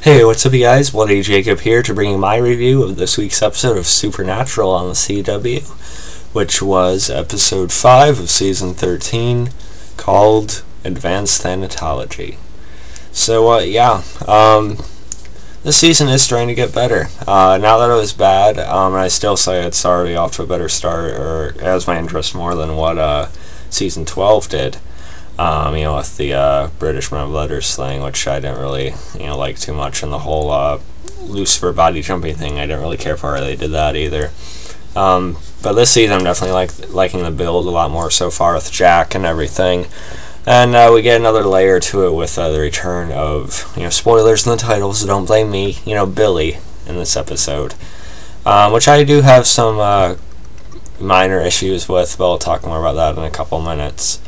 Hey, what's up you guys? Bloody Jacob here to bring you my review of this week's episode of Supernatural on the CW, which was episode 5 of season 13, called Advanced Thanatology. So, this season is starting to get better. Now that it was bad, and I still say it's already off to a better start, or it has my interest more than what season 12 did. With the British Men of Letters thing, which I didn't really, like too much, and the whole Lucifer body jumping thing, I didn't really care for how they did that either. But this season, I'm definitely liking the build a lot more so far with Jack and everything. And we get another layer to it with the return of, spoilers in the title, so don't blame me, Billie in this episode. Which I do have some minor issues with, but I'll talk more about that in a couple minutes.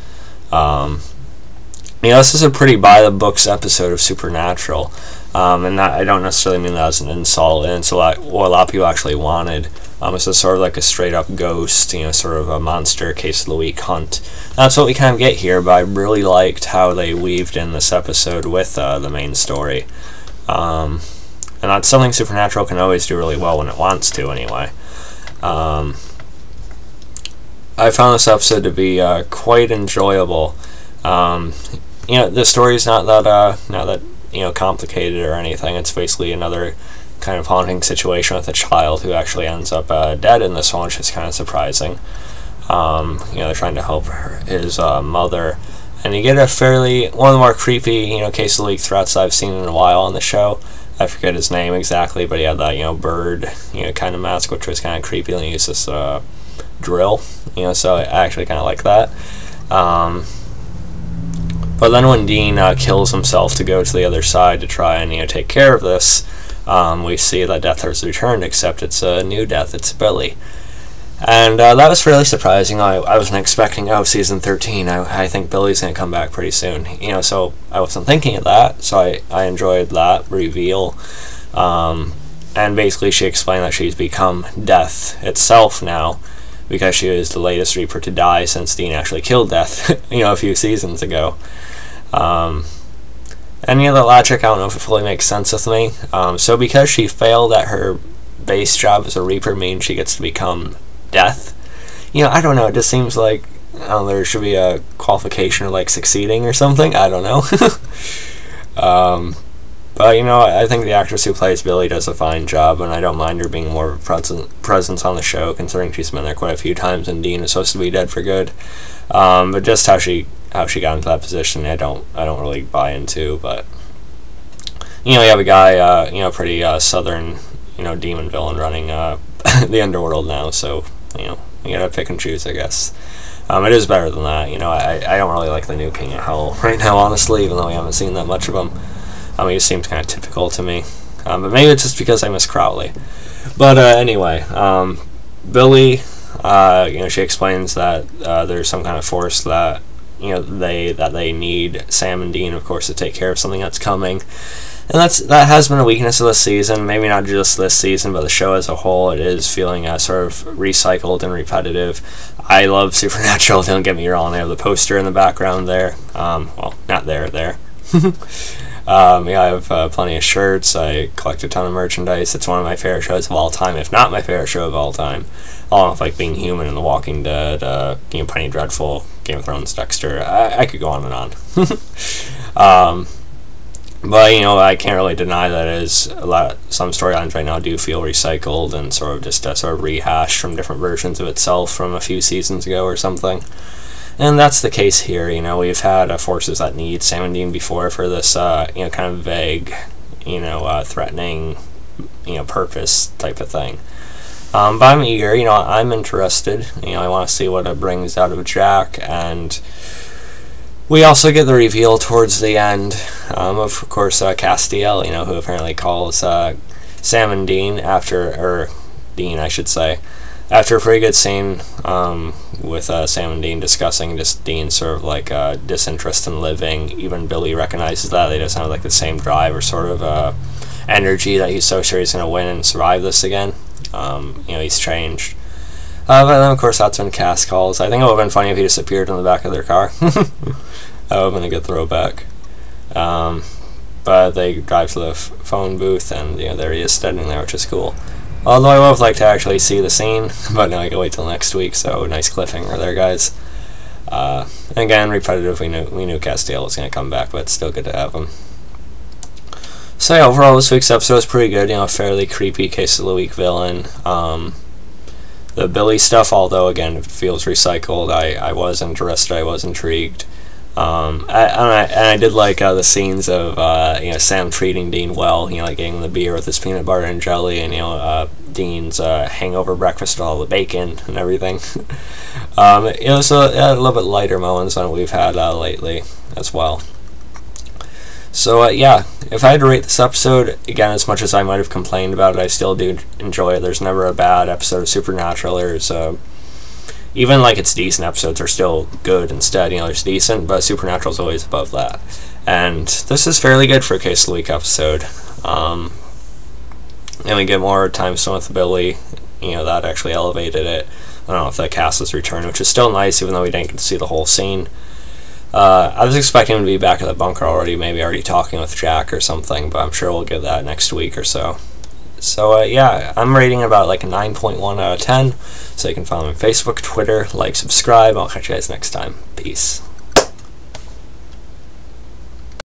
This is a pretty by-the-books episode of Supernatural, and that, I don't necessarily mean that as an insult, and it's what a lot of people actually wanted. It's just sort of like a straight-up ghost, sort of a monster case of the week hunt. That's what we kind of get here, but I really liked how they weaved in this episode with the main story. And that's something Supernatural can always do really well when it wants to, anyway. I found this episode to be quite enjoyable. The story's not that complicated or anything. It's basically another kind of haunting situation with a child who actually ends up dead in this one, which is kind of surprising. They're trying to help his mother, and you get one of the more creepy, case of the week threats I've seen in a while on the show. I forget his name exactly, but he had that bird kind of mask, which was kind of creepy, and he used this drill, so I actually kind of like that. But then when Dean kills himself to go to the other side to try and take care of this, we see that death has returned, except it's a new death. It's Billie, and that was fairly surprising. I wasn't expecting season 13. I think Billie's gonna come back pretty soon, so I wasn't thinking of that. So I enjoyed that reveal. And basically she explained that she's become death itself now, because she was the latest Reaper to die since Dean actually killed Death, a few seasons ago. And the logic, I don't know if it fully makes sense with me. So because she failed at her base job as a Reaper means she gets to become Death. I don't know, it just seems like there should be a qualification of succeeding or something. I don't know. But, I think the actress who plays Billie does a fine job, and I don't mind her being more of a presence on the show, considering she's been there quite a few times, and Dean is supposed to be dead for good. But just how she got into that position, I don't really buy into. But you have a guy, pretty southern, demon villain running the underworld now, so you gotta pick and choose, I guess. It is better than that. I don't really like the new King of Hell right now, honestly, even though we haven't seen that much of him. He just seems kind of typical to me. But maybe it's just because I miss Crowley. But anyway, Billie, she explains that there's some kind of force that they need Sam and Dean, of course, to take care of something that's coming. And that has been a weakness of this season. Maybe not just this season, but the show as a whole. It is feeling sort of recycled and repetitive. I love Supernatural, don't get me wrong. They have the poster in the background there. Well, not there. I have plenty of shirts. I collect a ton of merchandise. It's one of my favorite shows of all time, if not my favorite show of all time. Along with Being Human and The Walking Dead, Penny Dreadful, Game of Thrones, Dexter. I could go on and on. But I can't really deny that some storylines right now do feel recycled and sort of just sort of rehashed from different versions of itself from a few seasons ago or something. And that's the case here. We've had forces that need Sam and Dean before for this, kind of vague, threatening, purpose type of thing. But I'm eager. I'm interested. I want to see what it brings out of Jack, and we also get the reveal towards the end of course, Castiel. Who apparently calls Sam and Dean Dean, I should say. After a pretty good scene with Sam and Dean discussing just Dean's sort of disinterest in living. Even Billie recognizes that they just have the same drive or sort of energy that he's so sure he's going to win and survive this again. He's changed. But then of course that's when Cass calls. I think it would have been funny if he just appeared in the back of their car. That would have been a good throwback. but they drive to the phone booth, and there he is standing there, which is cool. Although I would have liked to actually see the scene, but no, I can wait till next week. So nice cliffhanger there, guys. Again, repetitive. We knew Castiel was going to come back, but it's still good to have him. So yeah, overall this week's episode was pretty good. Fairly creepy case of the week villain. The Billie stuff, although again it feels recycled, I was interested. I was intrigued. I did like the scenes of Sam treating Dean well, like getting the beer with his peanut butter and jelly, and Dean's hangover breakfast with all the bacon and everything. So a little bit lighter moments than we've had lately as well. So yeah, if I had to rate this episode, again, as much as I might have complained about it, I still do enjoy it. There's never a bad episode of Supernatural. There's even like its decent episodes are still good instead. There's decent, but Supernatural's always above that. And this is fairly good for a Case of the Week episode. And we get more time spent with Billie. That actually elevated it. I don't know if the cast was returned, which is still nice, even though we didn't get to see the whole scene. I was expecting him to be back at the bunker already, maybe already talking with Jack or something, but I'm sure we'll get that next week or so. So yeah, I'm rating about like a 9.1 out of 10. So you can follow me on Facebook, Twitter, like, subscribe. I'll catch you guys next time. Peace.